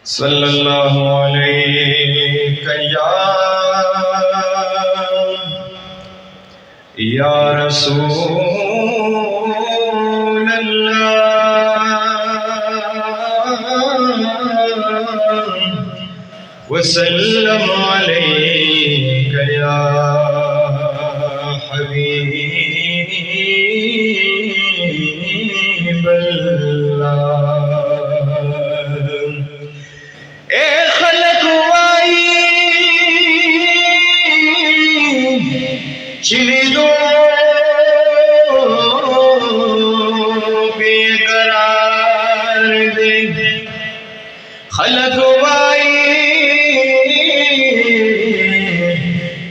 सल्लल्लाहु अलैहि या रसूल अल्लाह वसल्लम अलैका या हबीब अल्लाह। ए खलक वाई चिली दो बेकरार दे, खलक वाई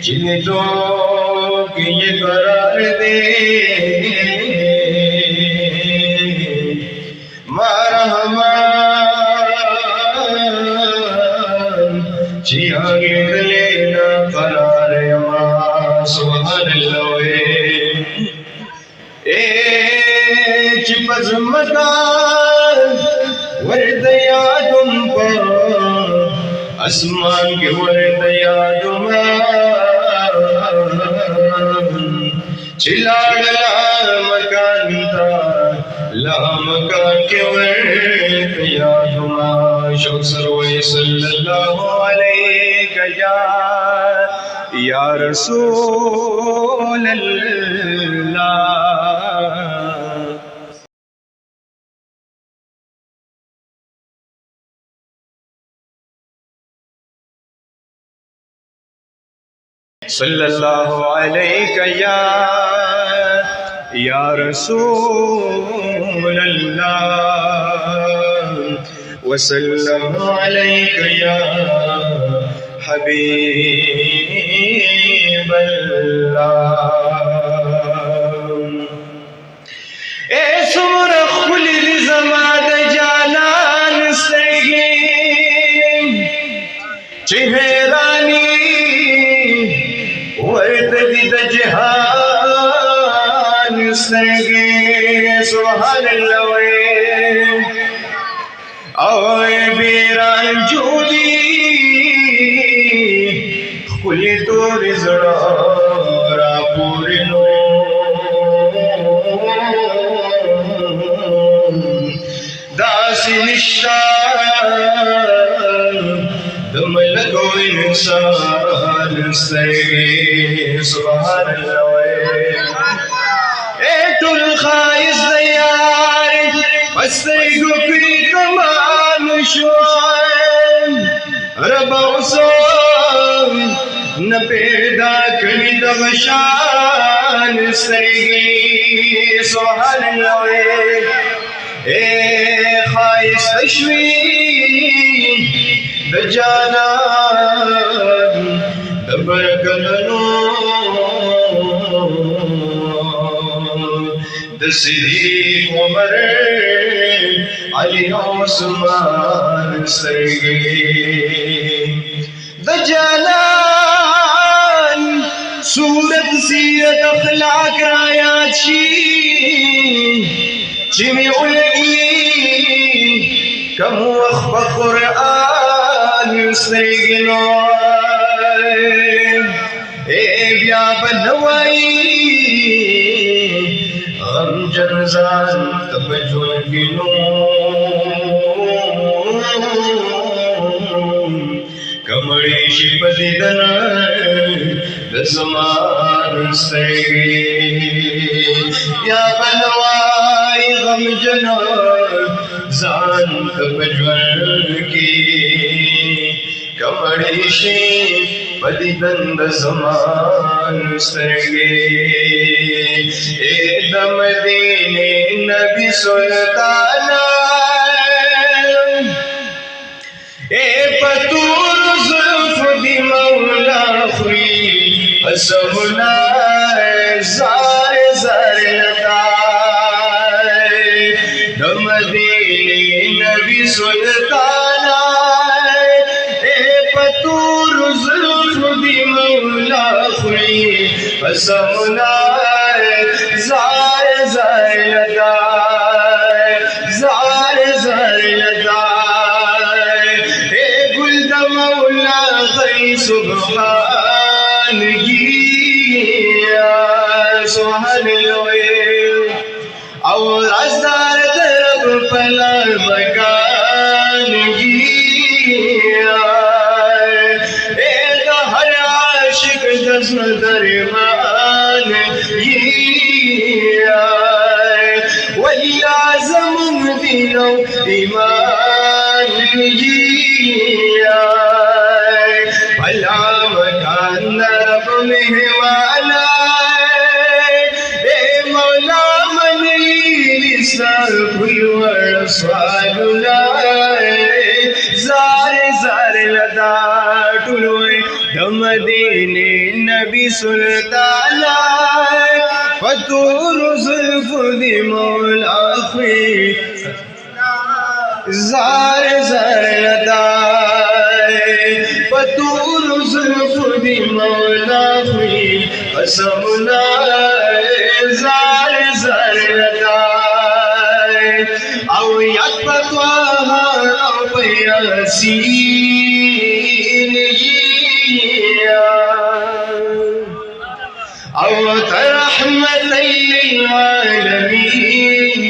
चिली दो ये करार दे, लेना करार सुभान अल्लाह। ए चिपस मकान वरदया तुम पर आसमान के वरदया तुम चिलाड़ा मकान था ला मकान के वरदया तुम शौक सरोए सल्लल्लाहु अलैहि या रसूल अल्लाह। सल्लल्लाहु अलैहि या रसूल अल्लाह वसल्लम अलैका या हबीब अल्लाह। ए सुमर खुलिल जमाद जालान सगी चेहरानी वर्तदी जहान सगी सुभान अल्लाह। ओए बेरान जोदी खुली तो रिजड़ा पूरे नो दासी निशा दम लगो इंसान सगे सुभान अल्लाह। ए तुल खाइस दयार बसगो पी कमान शुआन रबौसो न पैदा करी दमशान सगी सुभान अल्लाह। ए खाइस तशवी दजाना दबरकनो दसीदीक उमर अली उस्मान सगी दजालान सूरत सीरत अखलाक रायाची चिमी उलगी कम वक्त कुरान सगनो ए ब्या बनवाई हम जनजान तब जुलगिनो कमड़ी शिपदी दना दसमान सगी या बनवाई हम जना जान तब जुलगी कमड़ी शिपदी दंद समान सगी ए दम दीने नबी सुल्ताना ए पतूर जुल्फ दी मौला खुई असमुना जार जार लताए दम दीने नबी सुल्ताना ए पतूर जुल्फ दी मौला खुई असमुना जार जार लताए जार जार लताए सुभान अल्लाह और राजदार तरफ पला मकान हर आशिक जज्म दरमान वही आजम दिलो ईमान भला मकान रब मेहवाना मौला मनी भुलवर स्वालुला ज़ारे ज़ारे लदा टुलोए दमदीने नबी सुल्ताना फतूर जुल्फ दी मौला खे ज़ारे ज़ारे लदा फतूर जुल्फ दी मौला खे कसमना ज़ारे ज़ारे लदा औ यत्तवा औ यासीन औ रहमत लिल आलमीन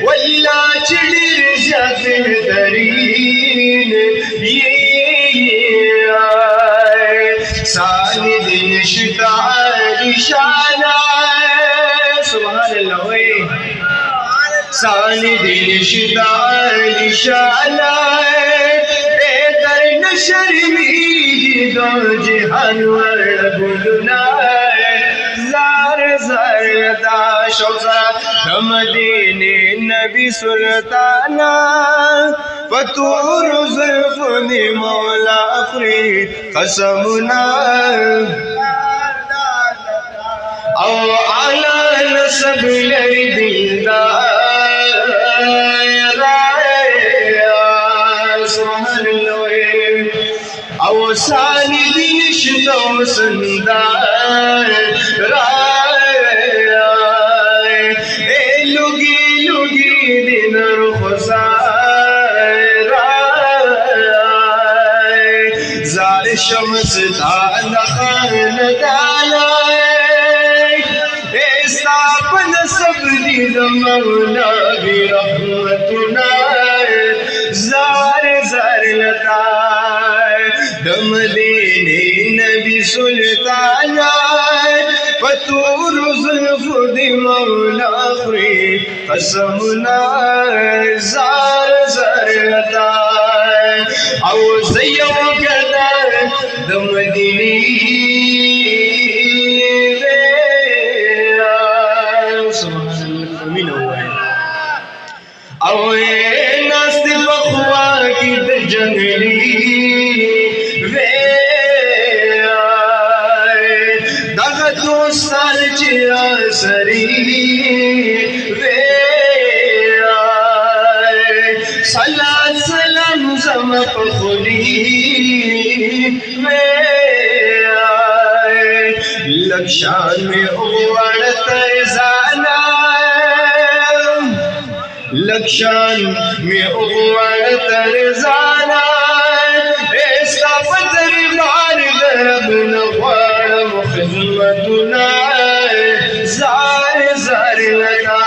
वल्ला चिड़िर जातिल दरीन सानी दिन शितार शाना सुभान अल्लाह सानी दिन शितार शाना दर नशर्मी दो जहान बुलना ज़ार ज़रदा शौज़ा दमदीने नबी सुल्ताना फतूर ज़ुल्फ़ दी मौला अखरी कसमना औ आला नसब लई दिलदार सुभान अल्लाह औ सानी दिन शितो संदार लुगी लुगी दिन रुखसार ज़ार शम्स ताला खान डाला स्थापन सब दिन मौला भी रहमतुना ज़ार ज़ार लता दमदीने नबी सुल्ताना फतूर जुल्फ़ दी मौला खे कसमना ज़ार ज़ार लता औ ज़य्यो करदा दमदीने नास्त बखवा की जंगली वे दग दोस्तार चिया सरी वे सलात सलाम जमक खुली वे लक्षान में उड़त जाना लक्षान में उगवण तरजाना ऐसा पदर मार दरब नवार मुखदमतुना ज़ार ज़ार लगा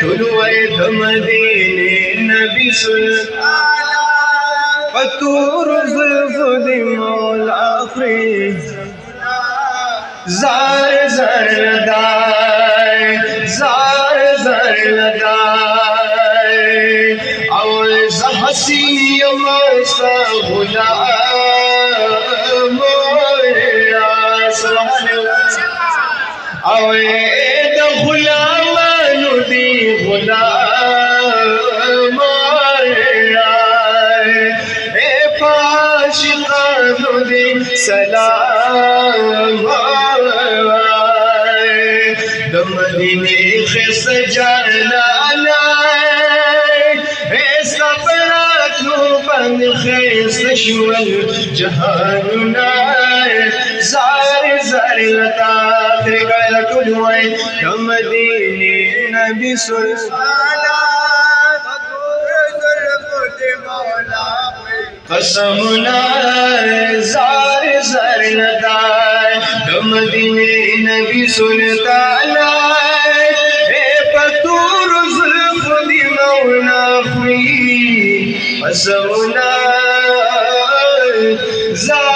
तुलुए दमदीने नबी सुल्ताना फतूर जुल्फ़ दी मौला खे ज़ार ज़ार लगा ज़ार ज़ार लगाए और हसी मस्ता गुलाम और गुलाम दी गुलाम पाशिक़ान दी सलाम दमदीने खिस जाना ऐसा बड़ा बंद खिस शुअल जहानुना ज़ार ज़ार लता तेरे गाला टुलुए दमदीने नबी सुल्ताना قسمنا زار زار ندای د مدینه نبی سلطان اے پتور زلف دی مولا خوی قسمنا زار